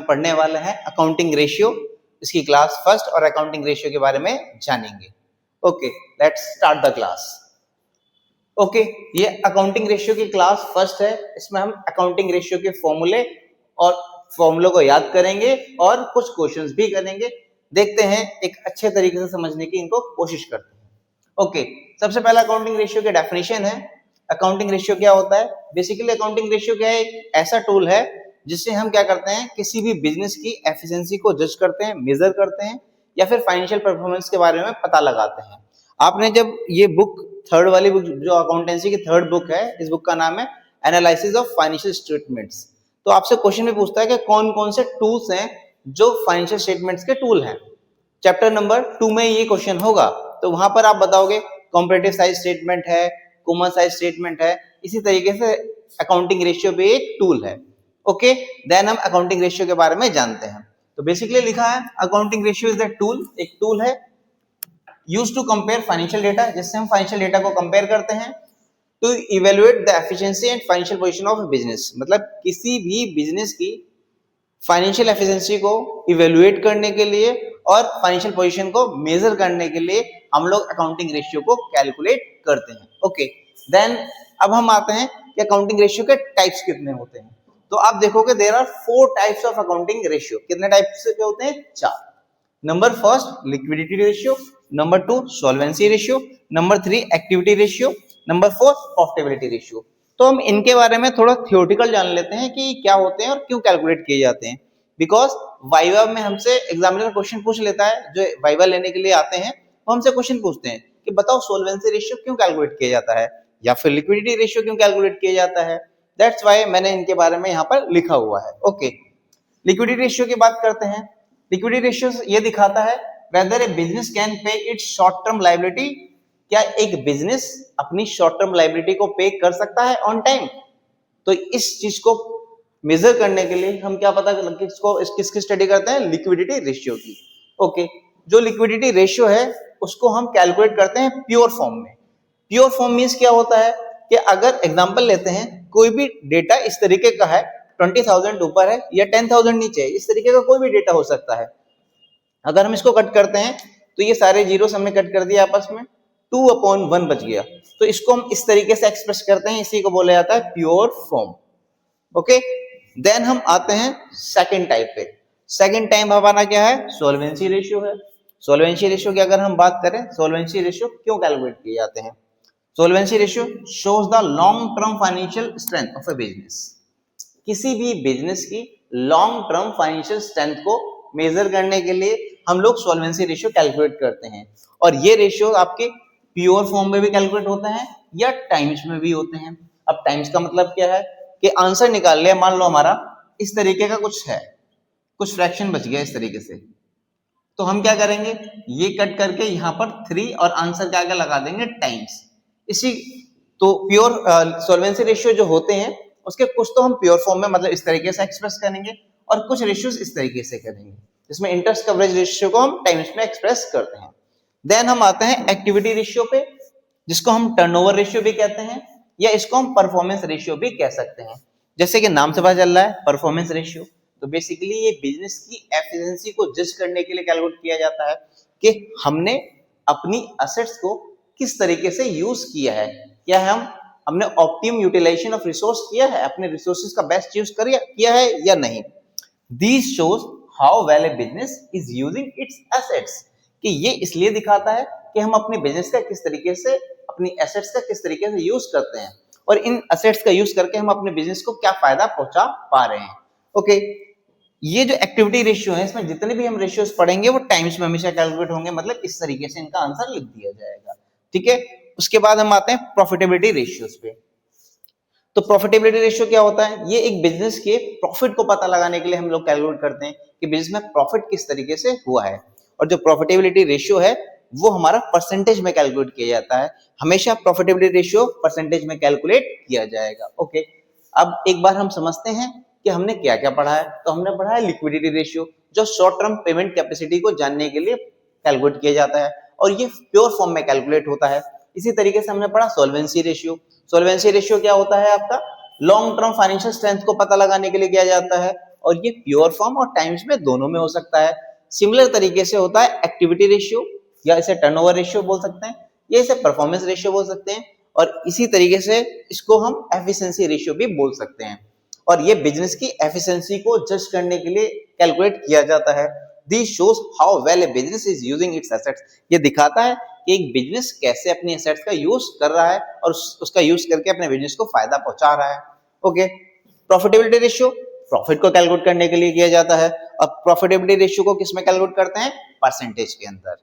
हम पढ़ने वाले हैं अकाउंटिंग रेशियो, इसकी क्लास फर्स्ट और अकाउंटिंग रेशियो के बारे में जानेंगे। Okay, let's start the class. Okay, ये अकाउंटिंग रेशियो की क्लास फर्स्ट है। इसमें हम अकाउंटिंग रेशियो के फॉर्मूले और फॉर्मूलों को याद करेंगे और कुछ क्वेश्चंस भी करेंगे। देखते हैं, एक अच्छे तरीके से समझने की इनको कोशिश करते हैं। ओके, सबसे पहला अकाउंटिंग रेशियो की डेफिनेशन है। अकाउंटिंग रेशियो क्या होता है? बेसिकली अकाउंटिंग रेशियो क्या है? एक ऐसा टूल है जिससे हम क्या करते हैं, किसी भी बिजनेस की एफिशिएंसी को जज करते हैं, मेजर करते हैं या फिर फाइनेंशियल परफॉर्मेंस के बारे में पता लगाते हैं। आपने जब ये बुक, थर्ड वाली बुक जो अकाउंटेंसी की थर्ड बुक है, इस बुक का नाम है एनालिसिस ऑफ फाइनेंशियल स्टेटमेंट्स। तो आपसे क्वेश्चन में पूछता है कि कौन कौन से टूल्स हैं जो फाइनेंशियल स्टेटमेंट्स के टूल हैं। चैप्टर नंबर 2 में ये क्वेश्चन होगा, तो वहां पर आप बताओगे कंपैरेटिव साइज स्टेटमेंट है, कॉमन साइज स्टेटमेंट है। इसी तरीके से अकाउंटिंग रेशियो भी एक टूल है। ओके, देन हम अकाउंटिंग रेशियो के बारे में जानते हैं। तो बेसिकली लिखा है accounting ratio is the tool, एक टूल है used to compare financial data, जिससे हम फाइनेंशियल डेटा को कंपेयर करते हैं to evaluate the efficiency and financial position of business. मतलब किसी भी बिजनेस की फाइनेंशियल एफिशिएंसी को इवेलुएट करने के लिए और फाइनेंशियल पोजीशन को मेजर करने के लिए हम लोग अकाउंटिंग रेशियो को कैलकुलेट करते हैं। ओके, देन अब हम आते हैं कि अकाउंटिंग रेशियो के टाइप्स कितने होते हैं। तो आप देखोगे there are 4 types of accounting ratio. कितने टाइप्स के होते हैं? 4। Number first liquidity ratio, number 2 solvency ratio, number 3 activity ratio, number 4 profitability ratio. तो हम इनके बारे में थोड़ा थ्योरेटिकल जान लेते हैं कि क्या होते हैं और क्यों कैलकुलेट किए जाते हैं। बिकॉज वाइवा में हमसे एग्जामिनर क्वेश्चन पूछ लेता है, जो वाइवा लेने के लिए आते हैं वो हमसे क्वेश्चन पूछते हैं कि बताओ सॉल्वेंसी रेशियो क्यों कैलकुलेट किया जाता है या फिर लिक्विडिटी रेशियो क्यों कैलकुलेट किया जाता है। दैट्स व्हाई मैंने इनके बारे में यहाँ पर लिखा हुआ है। ओके, लिक्विडिटी रेशियो की बात करते हैं। लिक्विडिटी रेशियो ये दिखाता है whether a business can pay its short term liability, क्या एक बिजनेस अपनी शॉर्ट टर्म लायबिलिटी को पे कर सकता है ऑन टाइम। तो इस चीज को मेजर करने के लिए हम क्या पता किसकी स्टडी करते हैं? लिक्विडिटी रेशियो की। ओके, जो लिक्विडिटी रेशियो है उसको हम कैलकुलेट करते हैं प्योर फॉर्म में। प्योर फॉर्म मींस क्या होता है कि अगर एग्जांपल लेते हैं, कोई भी डेटा इस तरीके का है, 20,000 ऊपर है या 10,000 नीचे है, इस तरीके का कोई भी डेटा हो सकता है। अगर हम इसको कट करते हैं तो ये सारे जीरो हमने कट कर दिए आपस में, 2/1 बच गया। तो इसको हम इस तरीके से एक्सप्रेस करते हैं, इसी को बोला जाता है प्योर फॉर्म। ओके, देन हम आते हैं सेकंड टाइप पे। सेकंड टाइप हमारा क्या है? सॉल्वेंसी रेशियो है। सॉल्वेंसी रेशियो की अगर हम बात करें, सॉल्वेंसी रेशियो क्यों कैलकुलेट किए जाते हैं? Solvency ratio shows the long term financial strength of A business. किसी भी बिजनेस की लॉन्ग टर्म फाइनेंशियल स्ट्रेंथ को मेजर करने के लिए हम लोग सॉल्वेंसी रेशियो कैलकुलेट करते हैं। और ये रेशियो आपके प्योर फॉर्म में भी कैलकुलेट होते हैं या टाइम्स में भी होते हैं। अब टाइम्स का मतलब क्या है कि आंसर निकाल लिया, मान लो हमारा इस तरीके का कुछ है, कुछ फ्रैक्शन बच गया इस तरीके से, तो हम क्या करेंगे, ये कट करके यहाँ पर 3 और आंसर के आगे लगा देंगे टाइम्स। इसी तो प्योर सॉल्वेंसी रेशियो जो होते हैं उसके कुछ तो हम प्योर फॉर्म में मतलब इस तरीके से एक्सप्रेस करेंगे और कुछ रेशियोज इस तरीके से करेंगे, जिसमें इंटरेस्ट कवरेज रेशियो को हम टाइम्स में एक्सप्रेस करते हैं। देन हम आते हैं एक्टिविटी रेशियो पे, जिसको हम टर्नओवर रेशियो भी कहते हैं या इसको हम परफॉर्मेंस रेशियो भी कह सकते हैं। जैसे कि नाम से पता चल रहा है परफॉर्मेंस रेशियो, तो बेसिकली ये बिजनेस की एफिशिएंसी को जज करने के लिए कैलकुलेट किया जाता है कि हमने अपनी एसेट्स को किस तरीके से यूज किया है, क्या हमने ऑप्टिमम यूटिलाइजेशन ऑफ रिसोर्स किया है, अपने रिसोर्सेज का बेस्ट यूज किया है या नहीं। This shows how well A business is using its assets, कि ये इसलिए दिखाता है कि हम अपने बिजनेस का किस तरीके से, अपनी एसेट्स का किस तरीके से यूज करते हैं और इन एसेट्स का यूज करके हम अपने बिजनेस को क्या फायदा पहुंचा पा रहे हैं। ओके, ये जो एक्टिविटी रेशियो है, इसमें जितने भी हम रेशियोज पढ़ेंगे वो टाइम्स में हमेशा कैलकुलेट होंगे, मतलब इस तरीके से इनका आंसर लिख दिया जाएगा। ठीक है, उसके बाद हम आते हैं प्रॉफिटेबिलिटी रेशियोज पे। तो प्रॉफिटेबिलिटी रेशियो क्या होता है? ये एक बिजनेस के प्रॉफिट को पता लगाने के लिए हम लोग कैलकुलेट करते हैं कि बिजनेस में प्रॉफिट किस तरीके से हुआ है। और जो प्रॉफिटेबिलिटी रेशियो है वो हमारा परसेंटेज में कैलकुलेट किया जाता है। हमेशा प्रॉफिटेबिलिटी रेशियो परसेंटेज में कैलकुलेट किया जाएगा। ओके, अब एक बार हम समझते हैं कि हमने क्या क्या पढ़ा है। तो हमने पढ़ा है लिक्विडिटी रेशियो, जो शॉर्ट टर्म पेमेंट कैपेसिटी को जानने के लिए कैलकुलेट किया जाता है और ये प्योर फॉर्म में कैलकुलेट होता है। इसी तरीके से हमने पढ़ा सॉल्वेंसी रेशियो। सॉल्वेंसी रेशियो क्या होता है? आपका लॉन्ग टर्म फाइनेंशियल स्ट्रेंथ को पता लगाने के लिए किया जाता है और ये प्योर फॉर्म और टाइम्स में दोनों में हो सकता है। सिमिलर तरीके से होता है एक्टिविटी रेशियो, या इसे टर्नओवर रेशियो बोल सकते हैं, या इसे परफॉर्मेंस रेशियो बोल सकते हैं, और इसी तरीके से इसको हम एफिशिएंसी रेशियो भी बोल सकते हैं। और ये बिजनेस की एफिशिएंसी को जज करने के लिए कैलकुलेट किया जाता है। This shows how well A business is using its assets. ये दिखाता है कि एक बिजनेस कैसे अपनी एसेट्स का यूज कर रहा है और उसका यूज करके अपने बिजनेस को फायदा पहुंचा रहा है। ओके, प्रॉफिटेबिलिटी रेशियो प्रॉफिट को कैलकुलेट करने के लिए किया जाता है। अब प्रॉफिटेबिलिटी रेशियो को किसमें कैलकुलेट करते हैं? परसेंटेज के अंदर।